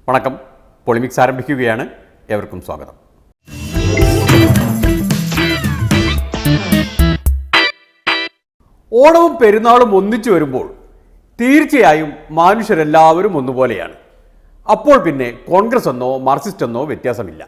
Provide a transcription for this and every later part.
വണക്കം. പൊളിമിക്സ് ആരംഭിക്കുകയാണ്. ഏവർക്കും സ്വാഗതം. ഓണവും പെരുന്നാളും ഒന്നിച്ചു വരുമ്പോൾ തീർച്ചയായും മനുഷ്യരെല്ലാവരും ഒന്നുപോലെയാണ്. അപ്പോൾ പിന്നെ കോൺഗ്രസ് എന്നോ മാർക്സിസ്റ്റ് എന്നോ വ്യത്യാസമില്ല.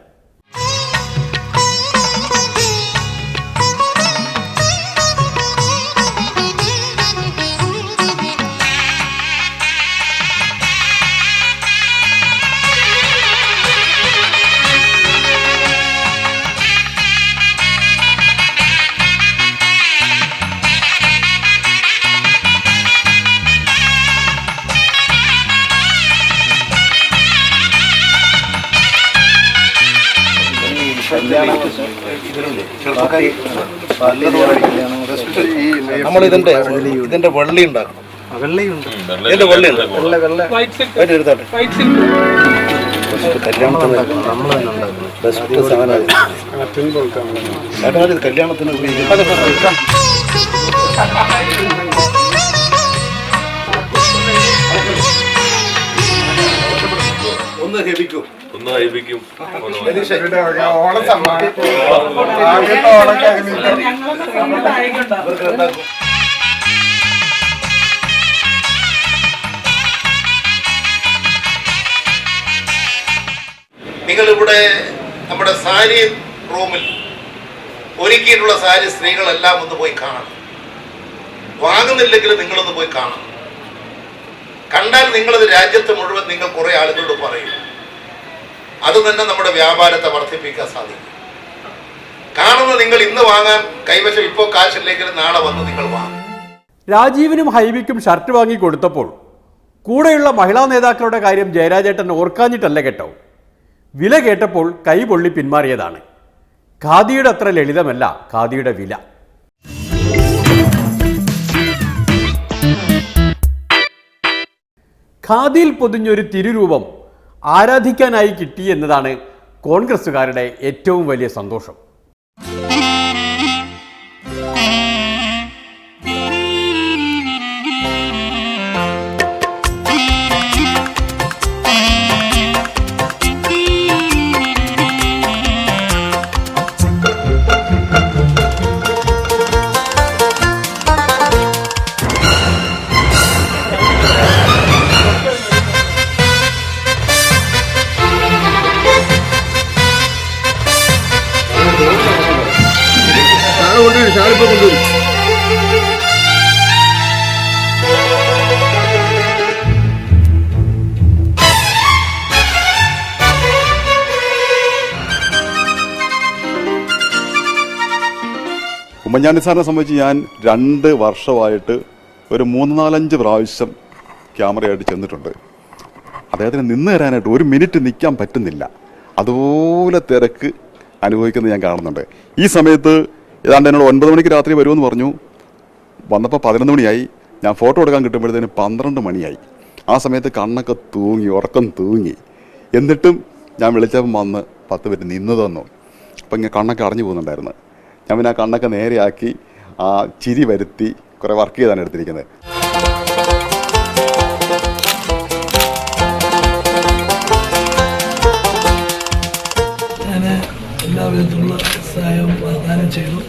നമ്മൾ ഇതിന്റെ വെള്ളി ഉണ്ടാക്കണം. കല്യാണത്തിന് ഒന്ന് ഹെവിക്കും ഒന്ന് ഹൈബിക്കും നിങ്ങളിവിടെ നമ്മുടെ സാരി റൂമിൽ ഒരുക്കിയിട്ടുള്ള സാരി സ്ത്രീകളെല്ലാം ഒന്ന് പോയി കാണണം. വാങ്ങുന്നില്ലെങ്കിൽ നിങ്ങളൊന്ന് പോയി കാണണം. കണ്ടാൽ നിങ്ങളത് രാജ്യത്ത് മുഴുവൻ നിങ്ങൾ കുറെ ആളുകളോട് പറയും. അത് തന്നെ നമ്മുടെ വ്യാപാരത്തെ വർദ്ധിപ്പിക്കാൻ സാധിക്കും. കാണുന്ന നിങ്ങൾ ഇന്ന് വാങ്ങാൻ കൈവശം ഇപ്പോൾ കാശില്ലെങ്കിലും നാളെ വന്ന് നിങ്ങൾ വാങ്ങും. രാജീവിനും ഹൈബിക്കും ഷർട്ട് വാങ്ങി കൊടുത്തപ്പോൾ കൂടെയുള്ള മഹിളാ നേതാക്കളുടെ കാര്യം ജയരാജേട്ടൻ ഓർക്കാഞ്ഞിട്ടല്ല കേട്ടോ. വില കേട്ടപ്പോൾ കൈ പൊള്ളി പിന്മാറിയതാണ്. ഖാദിയുടെ അത്ര ലളിതമല്ല ഖാദിയുടെ വില. ഖാദിയിൽ പൊതിഞ്ഞൊരു തിരുരൂപം ആരാധിക്കാനായി കിട്ടി എന്നതാണ് കോൺഗ്രസ്സുകാരുടെ ഏറ്റവും വലിയ സന്തോഷം. ഉമ്മൻചാണ്ടി സാറിനെ സംബന്ധിച്ച് ഞാൻ 2 വർഷമായിട്ട് ഒരു 3-4-5 പ്രാവശ്യം ക്യാമറയായിട്ട് ചെന്നിട്ടുണ്ട്. അദ്ദേഹത്തിന് നിന്ന് തരാനായിട്ട് 1 മിനിറ്റ് നിൽക്കാൻ പറ്റുന്നില്ല. അതുപോലെ തിരക്ക് അനുഭവിക്കുന്നത് ഞാൻ കാണുന്നുണ്ട്. ഈ സമയത്ത് ഏതാണ്ട് എന്നോട് 9 മണിക്ക് രാത്രി വരുമെന്ന് പറഞ്ഞു. വന്നപ്പോൾ 11 മണിയായി. ഞാൻ ഫോട്ടോ എടുക്കാൻ കിട്ടുമ്പോഴത്തേന് 12 മണിയായി. ആ സമയത്ത് കണ്ണൊക്കെ തൂങ്ങി, ഉറക്കം തൂങ്ങി. എന്നിട്ടും ഞാൻ വിളിച്ചപ്പം വന്ന് 10 മിനിറ്റ് നിന്ന് തന്നു. അപ്പം ഇങ്ങനെ കണ്ണൊക്കെ അടഞ്ഞു പോകുന്നുണ്ടായിരുന്നു. ഞാൻ പിന്നെ ആ കണ്ണൊക്കെ നേരെയാക്കി ആ ചിരി വരുത്തി കുറേ വർക്ക് ചെയ്താണ് എടുത്തിരിക്കുന്നത്. ഞാൻ എല്ലാ വിധത്തിലുള്ള സഹായവും വാഗ്ദാനം ചെയ്തു.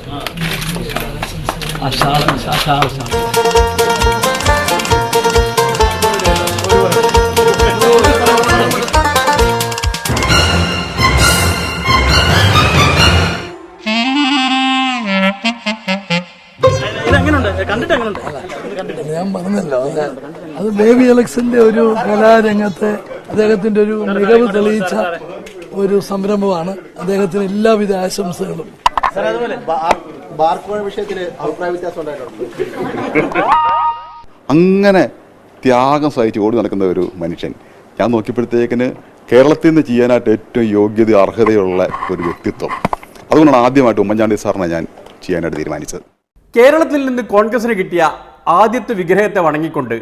ഞാൻ പറഞ്ഞല്ലോ, അത് ബേബി അലക്സിന്റെ ഒരു കലാരംഗത്തെ അദ്ദേഹത്തിന്റെ ഒരു മികവ് തെളിയിച്ച ഒരു സംരംഭമാണ്. അദ്ദേഹത്തിന് എല്ലാവിധ ആശംസകളും. അങ്ങനെ ത്യാഗം സഹിച്ച് ഓടി നടക്കുന്ന ഒരു മനുഷ്യൻ. ഞാൻ നോക്കിയപ്പോഴത്തേക്കിന് കേരളത്തിൽ നിന്ന് ചെയ്യാനായിട്ട് ഏറ്റവും യോഗ്യത അർഹതയുള്ള ഒരു വ്യക്തിത്വം. അതുകൊണ്ടാണ് ആദ്യമായിട്ട് ഉമ്മൻചാണ്ടി സാറിനെ ഞാൻ ചെയ്യാനായിട്ട് തീരുമാനിച്ചത്. കേരളത്തിൽ നിന്ന് കോൺഗ്രസിന് കിട്ടിയ ആദ്യത്തെ വിഗ്രഹത്തെ വണങ്ങിക്കൊണ്ട്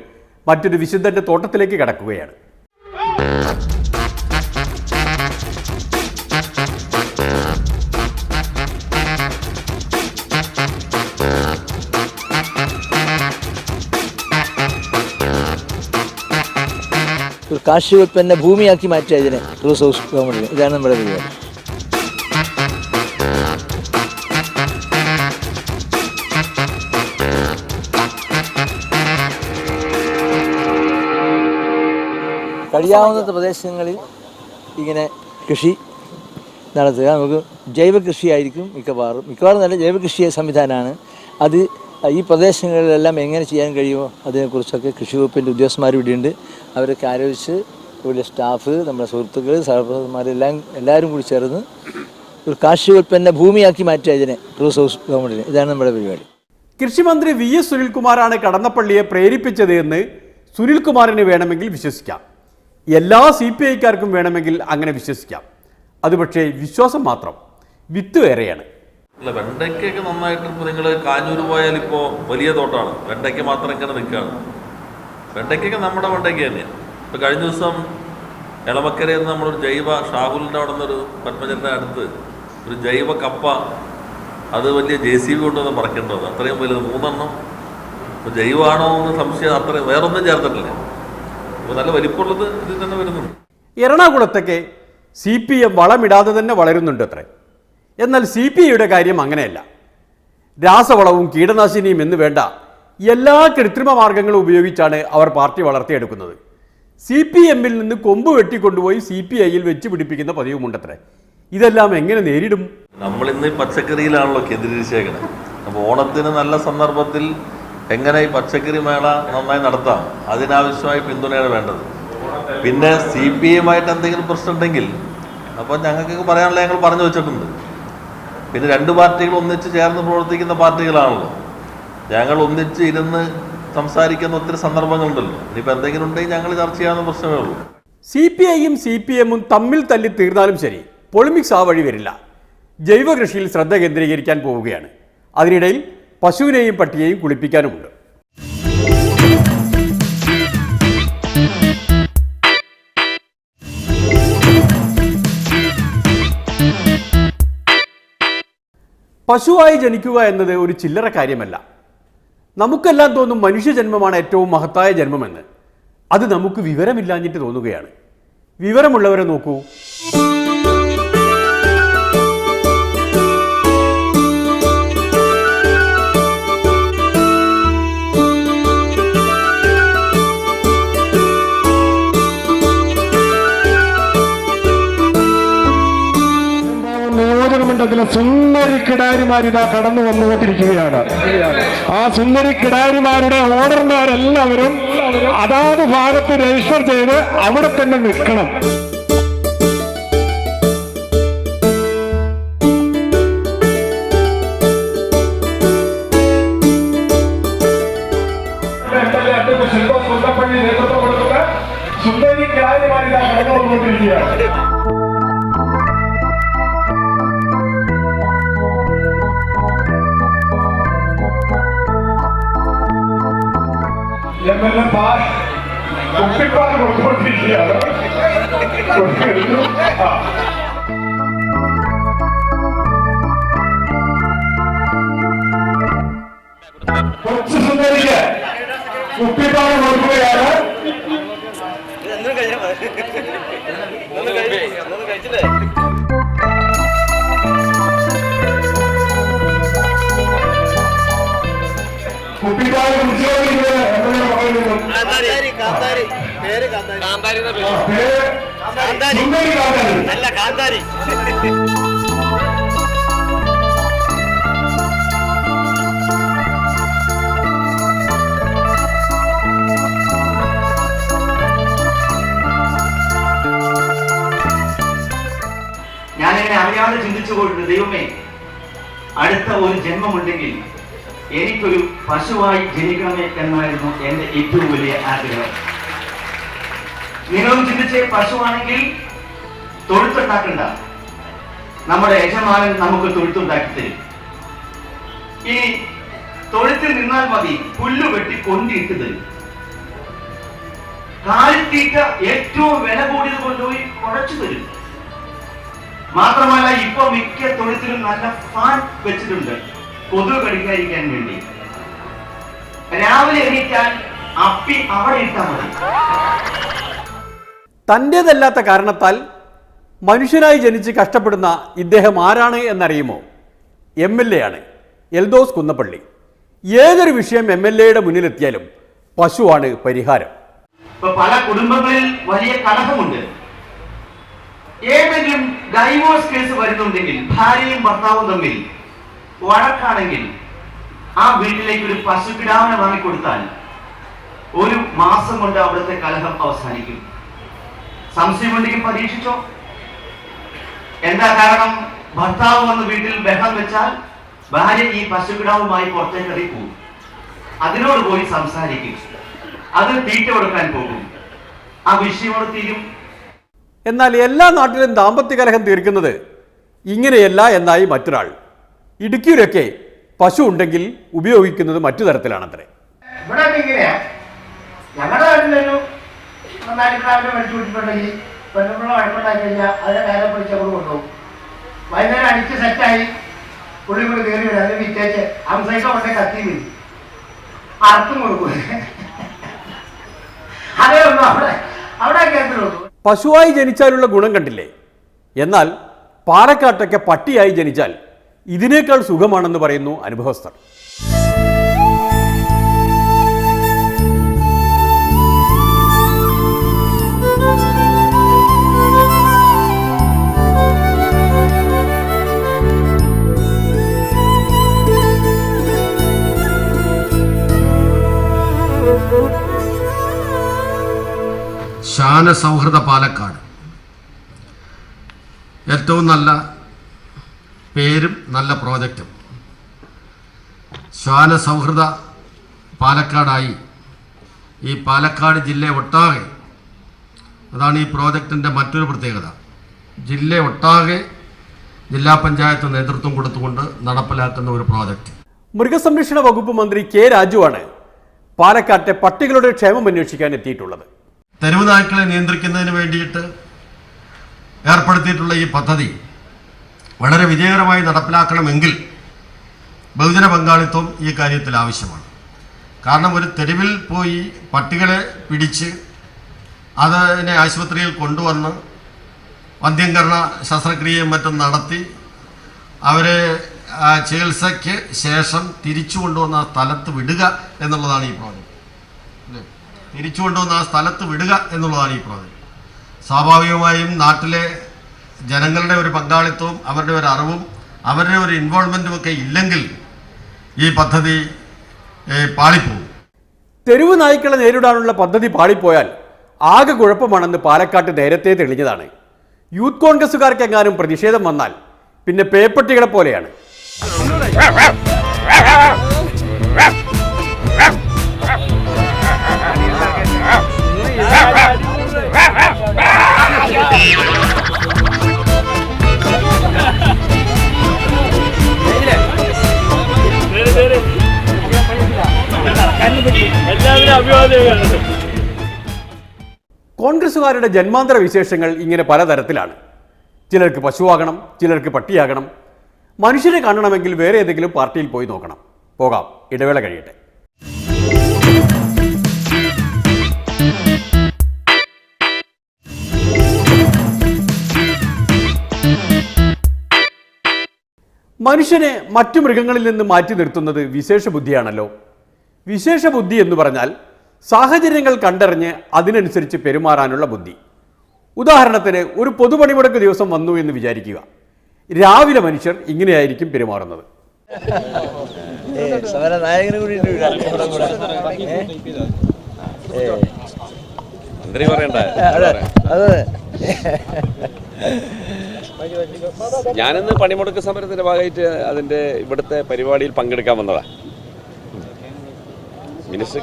മറ്റൊരു വിശുദ്ധന്റെ തോട്ടത്തിലേക്ക് കടക്കുകയാണ്. ഒരു കാർഷികോൽപ്പന്ന ഭൂമിയാക്കി മാറ്റുക ഇതിനെ ടൂറിസ്റ്റ് ഹൗസ് ഗവൺമെൻറ്റിന്. ഇതാണ് നമ്മുടെ പരിപാടി. കഴിയാവുന്ന പ്രദേശങ്ങളിൽ ഇങ്ങനെ കൃഷി നടത്തുക. നമുക്ക് ജൈവ കൃഷിയായിരിക്കും മിക്കവാറും നല്ല ജൈവ കൃഷി സംവിധാനമാണ് അത്. ഈ പ്രദേശങ്ങളിലെല്ലാം എങ്ങനെ ചെയ്യാൻ കഴിയുമോ അതിനെക്കുറിച്ചൊക്കെ കൃഷി വകുപ്പിൻ്റെ ഉദ്യോഗസ്ഥന്മാർ ഇവിടെയുണ്ട്. അവരൊക്കെ ആലോചിച്ച് ഇവിടെ സ്റ്റാഫ്, നമ്മുടെ സുഹൃത്തുക്കൾ, എല്ലാവരും കൂടി ചേർന്ന് ഒരു കാർഷികോൽപ്പന്ന ഭൂമിയാക്കി മാറ്റുക ഇതിനെ ടൂറിസ്റ്റ് ഹൗസ് ഗവൺമെൻറ്റിന്. ഇതാണ് നമ്മുടെ പരിപാടി. കൃഷിമന്ത്രി VS സുനിൽകുമാറാണ് കടന്നപ്പള്ളിയെ പ്രേരിപ്പിച്ചത് എന്ന് സുനിൽകുമാറിന് വേണമെങ്കിൽ വിശ്വസിക്കാം. എല്ലാ CPIക്കാർക്കും വേണമെങ്കിൽ അങ്ങനെ വിശ്വസിക്കാം. അത് പക്ഷേ വിശ്വാസം മാത്രം, വിത്ത് വേറെയാണ്. അല്ല, വെണ്ടയ്ക്കൊക്കെ നന്നായിട്ട് ഇപ്പോൾ നിങ്ങൾ കാഞ്ഞൂർ പോയാൽ ഇപ്പോൾ വലിയ തോട്ടമാണ്. വെണ്ടയ്ക്ക് മാത്രം ഇങ്ങനെ നിൽക്കുകയാണ്. വെണ്ടയ്ക്കൊക്കെ നമ്മുടെ വെണ്ടയ്ക്ക് തന്നെയാണ്. ഇപ്പോൾ കഴിഞ്ഞ ദിവസം എളമക്കരയിൽ നിന്ന് നമ്മളൊരു ജൈവ ഷാഹുലിൻ്റെ അവിടെ നിന്നൊരു പത്മജൻ്റെ അടുത്ത് ഒരു ജൈവ കപ്പ, അത് വലിയ JCB കൊണ്ടുവന്ന് പറക്കേണ്ടത്, അത്രയും വലുത് 3 എണ്ണം. ഇപ്പോൾ ജൈവമാണോ എന്ന് സംശയം. അത്രയും വേറൊന്നും ചേർത്തിട്ടില്ല. അപ്പോൾ നല്ല വലിപ്പമുള്ളത് ഇതിൽ തന്നെ വരുന്നുണ്ട്. എറണാകുളത്തൊക്കെ CPM വളമിടാതെ തന്നെ വളരുന്നുണ്ട് അത്രേ. എന്നാൽ CPIയുടെ കാര്യം അങ്ങനെയല്ല. രാസവളവും കീടനാശിനിയും എന്ന് വേണ്ട എല്ലാ കൃത്രിമ മാർഗങ്ങളും ഉപയോഗിച്ചാണ് അവർ പാർട്ടി വളർത്തിയെടുക്കുന്നത്. CPMൽ നിന്ന് കൊമ്പ് വെട്ടിക്കൊണ്ടുപോയി CPIയിൽ വെച്ച് പിടിപ്പിക്കുന്ന പതിവുമുണ്ടത്രേ. ഇതെല്ലാം എങ്ങനെ നേരിടും? നമ്മളിന്ന് പച്ചക്കറിയിലാണല്ലോ കേന്ദ്രീകരിച്ചേക്കണത്. അപ്പോൾ ഓണത്തിന് നല്ല സന്ദർഭത്തിൽ എങ്ങനെ ഈ പച്ചക്കറി മേള നന്നായി നടത്താം, അതിനാവശ്യമായി പിന്തുണയാണ് വേണ്ടത്. പിന്നെ CPIയുമായിട്ട് എന്തെങ്കിലും പ്രശ്നം ഉണ്ടെങ്കിൽ അപ്പോൾ ഞങ്ങൾക്ക് പറയാനുള്ള ഞങ്ങൾ പറഞ്ഞു വെച്ചിട്ടുണ്ട്. പിന്നെ 2 പാർട്ടികൾ ഒന്നിച്ച് ചേർന്ന് പ്രവർത്തിക്കുന്ന പാർട്ടികളാണല്ലോ. ഞങ്ങൾ ഒന്നിച്ച് ഇരുന്ന് സംസാരിക്കുന്ന ഒത്തിരി സന്ദർഭങ്ങളുണ്ടല്ലോ. ഇനിയിപ്പോൾ എന്തെങ്കിലും ഉണ്ടെങ്കിൽ ഞങ്ങൾ ചർച്ച ചെയ്യാവുന്ന പ്രശ്നമേ ഉള്ളൂ. CPIയും CPMും തമ്മിൽ തല്ലി തീർന്നാലും ശരി, പൊളിമിക്സ് ആ വഴി വരില്ല. ജൈവ കൃഷിയിൽ ശ്രദ്ധ കേന്ദ്രീകരിക്കാൻ പോവുകയാണ്. അതിനിടയിൽ പശുവിനെയും പട്ടിയെയും കുളിപ്പിക്കാനുമുണ്ട്. പശുവായി ജനിക്കുക എന്നത് ഒരു ചില്ലറ കാര്യമല്ല. നമുക്കെല്ലാം തോന്നും മനുഷ്യജന്മമാണ് ഏറ്റവും മഹത്തായ ജന്മമെന്ന്. അത് നമുക്ക് വിവരമില്ലാഞ്ഞിട്ട് തോന്നുകയാണ്. വിവരമുള്ളവരെ നോക്കൂ. നിയോജകമണ്ഡലത്തിലെ സുന്ദരി കിടാരിമാരിതാ കടന്നു വന്നുകൊണ്ടിരിക്കുകയാണ്. ആ സുന്ദരി കിടാരിമാരുടെ ഓർഡർമാരെല്ലാവരും അതാത് ഭാഗത്ത് രജിസ്റ്റർ ചെയ്ത് അവിടെ തന്നെ നിൽക്കണം. നേതൃത്വം കൊടുക്കുന്ന സുന്ദരി കിടാരിമാരിതാ കടന്നു വന്നുകൊണ്ടിരിക്കുകയാണ്. കുപ്പിപ്പാൽ കൊടുത്തുകൊണ്ടിരിക്കുകയാണ്. കൊച്ചു സുന്ദരിക്ക് കുപ്പിപ്പാൽ കൊടുക്കുകയാണ്. കുപ്പിപ്പാൽ കുടിച്ചുകൊണ്ടിരിക്കുന്നത് ഞാനിങ്ങനെ അറിയാതെ ചിന്തിച്ചു പോയിട്ടുണ്ട്, ദൈവമേ, അടുത്ത ഒരു ജന്മമുണ്ടെങ്കിൽ എനിക്കൊരു പശുവായി ജനിക്കണമേ എന്നായിരുന്നു എൻ്റെ ഏറ്റവും വലിയ ആഗ്രഹം. നിങ്ങളും ചിന്തിച്ച്, പശുവാണെങ്കിൽ തൊഴുത്തുണ്ടാക്കണ്ട, നമ്മുടെ യജമാനൻ നമുക്ക് തൊഴുത്തുണ്ടാക്കി തരും. ഈ തൊഴുത്തിൽ നിന്നാൽ മതി, പുല്ല് വെട്ടി കൊണ്ടിട്ട് തരും. കാലിത്തീറ്റ ഏറ്റവും വില കൂടിയത് കൊണ്ടുപോയി കുഴച്ചു തരും. മാത്രമല്ല, ഇപ്പൊ മിക്ക തൊഴുത്തിലും നല്ല ഫാൻ വെച്ചിട്ടുണ്ട് കൊതുക് കടിക്കാതിരിക്കാൻ വേണ്ടി. രാവിലെ എണീറ്റാൽ അപ്പി അവിടെ ഇട്ടാൽ മതി. തൻ്റേതല്ലാത്ത കാരണത്താൽ മനുഷ്യനായി ജനിച്ച് കഷ്ടപ്പെടുന്ന ഇദ്ദേഹം ആരാണ് എന്നറിയുമോ? MLA ആണ്, എൽദോസ് കുന്നപ്പള്ളി. ഏതൊരു വിഷയം MLAയുടെ മുന്നിലെത്തിയാലും പശുവാണ് പരിഹാരം. ഇപ്പൊ പല കുടുംബങ്ങളിൽ വലിയ കലഹമുണ്ട്. ഏതെങ്കിലും ഡൈവോഴ്സ് കേസ് വരുന്നുണ്ടെങ്കിൽ, ഭാര്യയും ഭർത്താവും തമ്മിൽ വഴക്കാണെങ്കിൽ, ആ വീട്ടിലേക്ക് ഒരു പശുക്കിടാവിനെ വാങ്ങിക്കൊടുത്താൽ 1 മാസം കൊണ്ട് അവിടുത്തെ കലഹം അവസാനിക്കും. സംശയമുണ്ടെങ്കിൽ പരീക്ഷിച്ചോ. എന്താ കാരണം? ഭർത്താവ് വന്ന് വീട്ടിൽ ബഹളം വെച്ചാൽ ഭാര്യ ഈ പശുക്കിടാവുമായി പുറത്തേക്ക് ഇറങ്ങിപ്പോകും. അതിനോട് പോയി സംസാരിക്കും, അത് തീറ്റ കൊടുക്കാൻ പോകും, ആ വിഷയമോട് തീരും. എന്നാൽ എല്ലാ നാട്ടിലും ദാമ്പത്യ കലഹം തീർക്കുന്നത് ഇങ്ങനെയല്ല എന്നായി മറ്റൊരാൾ. ഇടുക്കിയിലൊക്കെ പശു ഉണ്ടെങ്കിൽ ഉപയോഗിക്കുന്നത് മറ്റു തരത്തിലാണത്രേ. ഇവിടെ ഇങ്ങനെയാ. ഞങ്ങളുടെ നാട്ടിലൊരു നന്നായിട്ട് മേടിച്ചു വിട്ടിട്ടുണ്ടെങ്കിൽ പെണ്ണുപിള്ള വഴക്കുണ്ടാക്കി കഴിഞ്ഞാൽ അതിനെ നേരെ പിടിച്ച് അങ്ങോട്ട് കൊണ്ടുപോകും. വൈകുന്നേരം അടിച്ച് സെറ്റായി പുള്ളി കൂടി കയറി വരും. അതിന് വിറ്റേച്ച് അംസൈക്ക കൊണ്ടേ കത്തി വരും, അർത്ഥം കൊടുക്കും. അതേ ഒന്നും അവിടെ കേട്ടിട്ടുള്ളൂ. പശുവായി ജനിച്ചാലുള്ള ഗുണം കണ്ടില്ലേ? എന്നാൽ പാലക്കാട്ടൊക്കെ പട്ടിയായി ജനിച്ചാൽ ഇതിനേക്കാൾ സുഖമാണെന്ന് പറയുന്നു അനുഭവസ്ഥർ. ശാനസൗഹൃദ പാലക്കാട്, ഏറ്റവും നല്ല പേരും നല്ല പ്രോജക്റ്റും. ശാനസൗഹൃദ പാലക്കാടായി ഈ പാലക്കാട് ജില്ല ഒട്ടാകെ, അതാണ് ഈ പ്രോജക്റ്റിൻ്റെ മറ്റൊരു പ്രത്യേകത, ജില്ല ഒട്ടാകെ ജില്ലാ പഞ്ചായത്ത് നേതൃത്വം കൊടുത്തുകൊണ്ട് നടപ്പിലാക്കുന്ന ഒരു പ്രോജക്റ്റ്. മൃഗസംരക്ഷണ വകുപ്പ് മന്ത്രി K. രാജുവാണ് പാലക്കാട്ടെ പട്ടികളുടെ ക്ഷേമം അന്വേഷിക്കാൻ എത്തിയിട്ടുള്ളത്. തെരുവ് നായ്ക്കളെ നിയന്ത്രിക്കുന്നതിന് വേണ്ടിയിട്ട് ഏർപ്പെടുത്തിയിട്ടുള്ള ഈ പദ്ധതി വളരെ വിജയകരമായി നടപ്പിലാക്കണമെങ്കിൽ ബഹുജന പങ്കാളിത്തം ഈ കാര്യത്തിൽ ആവശ്യമാണ്. കാരണം ഒരു തെരുവിൽ പോയി പട്ടികളെ പിടിച്ച് അതിനെ ആശുപത്രിയിൽ കൊണ്ടുവന്ന് വന്ധ്യംകരണ ശസ്ത്രക്രിയയും മറ്റും നടത്തി അവരെ ചികിത്സയ്ക്ക് ശേഷം തിരിച്ചു കൊണ്ടുവന്ന ആ സ്ഥലത്ത് വിടുക എന്നുള്ളതാണ് ഈ പ്രോജക്റ്റ്. തിരിച്ചു കൊണ്ടുവന്ന ആ സ്ഥലത്ത് വിടുക എന്നുള്ളതാണ് ഈ പ്രോജക്റ്റ്. സ്വാഭാവികമായും നാട്ടിലെ ജനങ്ങളുടെ ഒരു പങ്കാളിത്തവും അവരുടെ ഒരു അറിവും അവരുടെ ഒരു ഇൻവോൾവ്മെൻറ്റും ഒക്കെ ഇല്ലെങ്കിൽ ഈ പദ്ധതി പാളിപ്പോകും. തെരുവ് നായ്ക്കളെ നേരിടാനുള്ള പദ്ധതി പാളിപ്പോയാൽ ആകെ കുഴപ്പമാണെന്ന് പാലക്കാട്ട് നേരത്തെ തെളിഞ്ഞതാണ്. യൂത്ത് കോൺഗ്രസുകാർക്ക് എങ്ങാനും പ്രതിഷേധം വന്നാൽ പിന്നെ പേപ്പട്ടികളെ പോലെയാണ്. കോൺഗ്രസുകാരുടെ ജന്മാന്തര വിശേഷങ്ങൾ ഇങ്ങനെ പലതരത്തിലാണ്. ചിലർക്ക് പശുവാകണം, ചിലർക്ക് പട്ടിയാകണം. മനുഷ്യരെ കാണണമെങ്കിൽ വേറെ ഏതെങ്കിലും പാർട്ടിയിൽ പോയി നോക്കണം. പോകാം, ഇടവേള കഴിയട്ടെ. മനുഷ്യനെ മറ്റു മൃഗങ്ങളിൽ നിന്ന് മാറ്റി നിർത്തുന്നത് വിശേഷ ബുദ്ധിയാണല്ലോ. വിശേഷ ബുദ്ധി എന്ന് പറഞ്ഞാൽ സാഹചര്യങ്ങൾ കണ്ടറിഞ്ഞ് അതിനനുസരിച്ച് പെരുമാറാനുള്ള ബുദ്ധി. ഉദാഹരണത്തിന് ഒരു പൊതുപണിമുടക്ക് ദിവസം വന്നു എന്ന് വിചാരിക്കുക. രാവിലെ മനുഷ്യർ ഇങ്ങനെയായിരിക്കും പെരുമാറുന്നത്. ഞാനിന്ന് പണിമുടക്ക് സമരത്തിന്റെ ഭാഗമായിട്ട് അതിന്റെ ഇവിടുത്തെ പരിപാടിയിൽ പങ്കെടുക്കാൻ വന്നതാ. മിനിസ്റ്റർ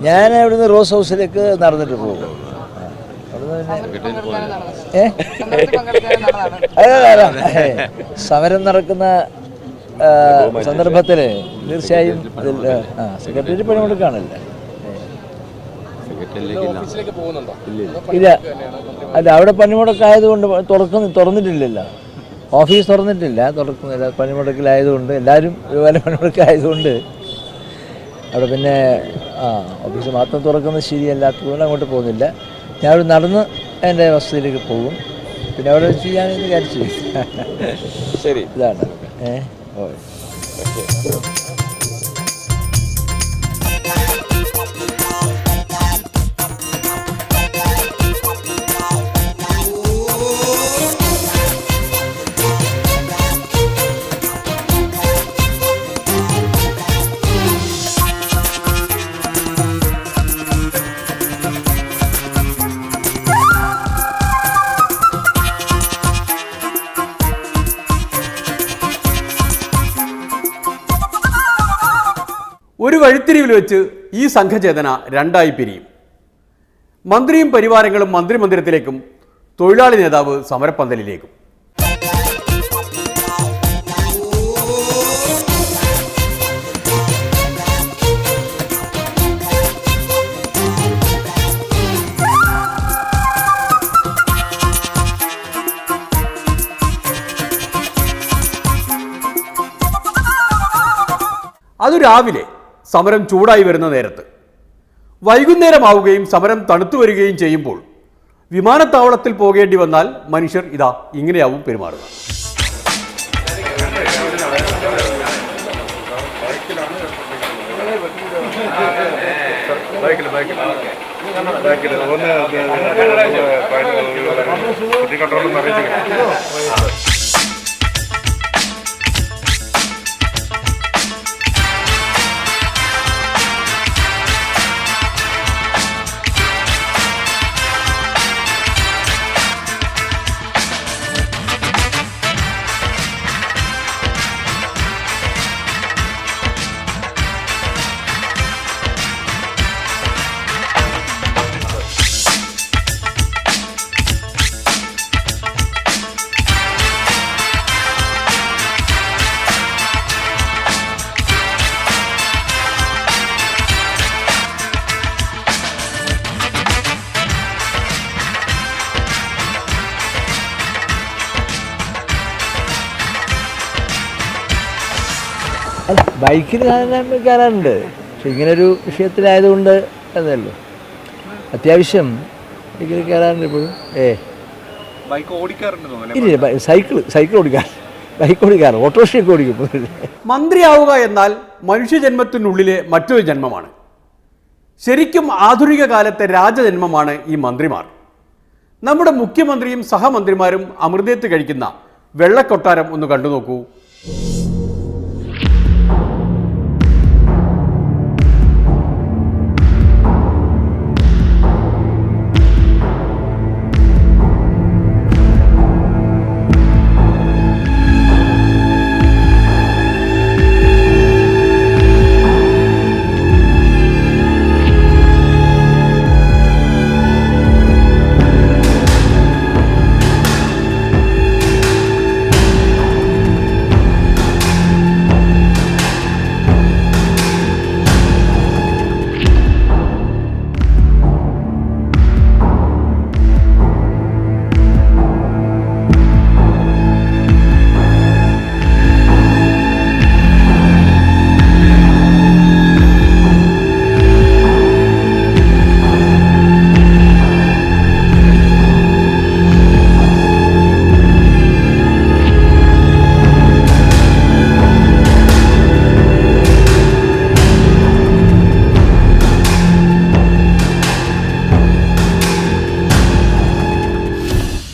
ഞാൻ ഇവിടുന്ന് റോസ് ഹൗസിലേക്ക് നടന്നിട്ട് പോകും. സമരം നടക്കുന്ന സന്ദർഭത്തിൽ തീർച്ചയായും സെക്രട്ടേറിയറ്റ് പണിമുടക്കാണല്ലോ. ഇല്ല, അല്ല അവിടെ പണിമുടക്കായതുകൊണ്ട് തുറന്നിട്ടില്ലല്ലോ. ഓഫീസ് തുറന്നിട്ടില്ല, തുറക്കുന്നില്ല. പണിമുടക്കിലായതുകൊണ്ട് എല്ലാവരും ഒരുപോലെ പണിമുടക്കിലായതുകൊണ്ട് അവിടെ പിന്നെ ഓഫീസ് മാത്രം തുറക്കുന്നത് ശരിയല്ലാത്തതുകൊണ്ട് അങ്ങോട്ട് പോകുന്നില്ല. ഞാൻ അവിടെ നടന്ന് എൻ്റെ വസതിയിലേക്ക് പോകും. പിന്നെ അവിടെ വെച്ച് ഞാൻ വിചാരിച്ചു ശരി, ഇതാണ് ഓ. ഒരു വഴിത്തിരിവിൽ വെച്ച് ഈ സംഘചേതന രണ്ടായി പിരിയും. മന്ത്രിയും പരിവാരങ്ങളും മന്ത്രിമന്ദിരത്തിലേക്കും, തൊഴിലാളി നേതാവ് സമരപ്പന്തലിലേക്കും. അത് രാവിലെ സമരം ചൂടായി വരുന്ന നേരത്ത്. വൈകുന്നേരമാവുകയും സമരം തണുത്തു വരികയും ചെയ്യുമ്പോൾ വിമാനത്താവളത്തിൽ പോകേണ്ടി വന്നാൽ മനുഷ്യർ ഇതാ ഇങ്ങനെയാവും പെരുമാറുക. ബൈക്കിൽ കയറാറുണ്ട്, പക്ഷെ ഇങ്ങനൊരു വിഷയത്തിലായതുകൊണ്ട് അതല്ലോ. അത്യാവശ്യം ബൈക്കിൽ കയറാറുണ്ട് ഇപ്പോഴും. ഇല്ല, സൈക്കിൾ ഓടിക്കാറ്, ബൈക്ക് ഓടിക്കാറ്, ഓട്ടോറിക്ഷയൊക്കെ ഓടിക്കും. മന്ത്രിയാവുക എന്നാൽ മനുഷ്യജന്മത്തിനുള്ളിലെ മറ്റൊരു ജന്മമാണ്. ശരിക്കും ആധുനിക കാലത്തെ രാജജന്മമാണ് ഈ മന്ത്രിമാർ. നമ്മുടെ മുഖ്യമന്ത്രിയും സഹമന്ത്രിമാരും അമൃതേത്ത് കഴിക്കുന്ന വെള്ളക്കൊട്ടാരം ഒന്ന് കണ്ടു നോക്കൂ.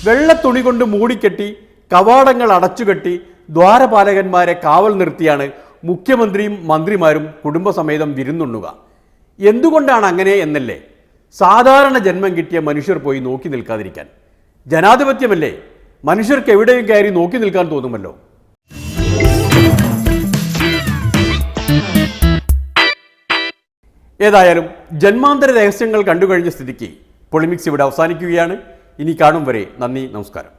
വെള്ളത്തുണി കൊണ്ട് മൂടിക്കെട്ടി കവാടങ്ങൾ അടച്ചുകെട്ടി ദ്വാരപാലകന്മാരെ കാവൽ നിർത്തിയാണ് മുഖ്യമന്ത്രിയും മന്ത്രിമാരും കുടുംബസമേതം വിരുന്നുണ്ണുക. എന്തുകൊണ്ടാണ് അങ്ങനെ എന്നല്ലേ സാധാരണ ജന്മം കിട്ടിയ മനുഷ്യർ പോയി നോക്കി നിൽക്കാതിരിക്കാൻ? ജനാധിപത്യമല്ലേ, മനുഷ്യർക്ക് എവിടെയും കയറി നോക്കി നിൽക്കാൻ തോന്നുമല്ലോ. ഏതായാലും ജന്മാന്തര രഹസ്യങ്ങൾ കണ്ടുകഴിഞ്ഞ സ്ഥിതിക്ക് പൊളിമിക്സ് ഇവിടെ അവസാനിക്കുകയാണ്. ഇനി കാണും വരെ നന്ദി, നമസ്കാരം.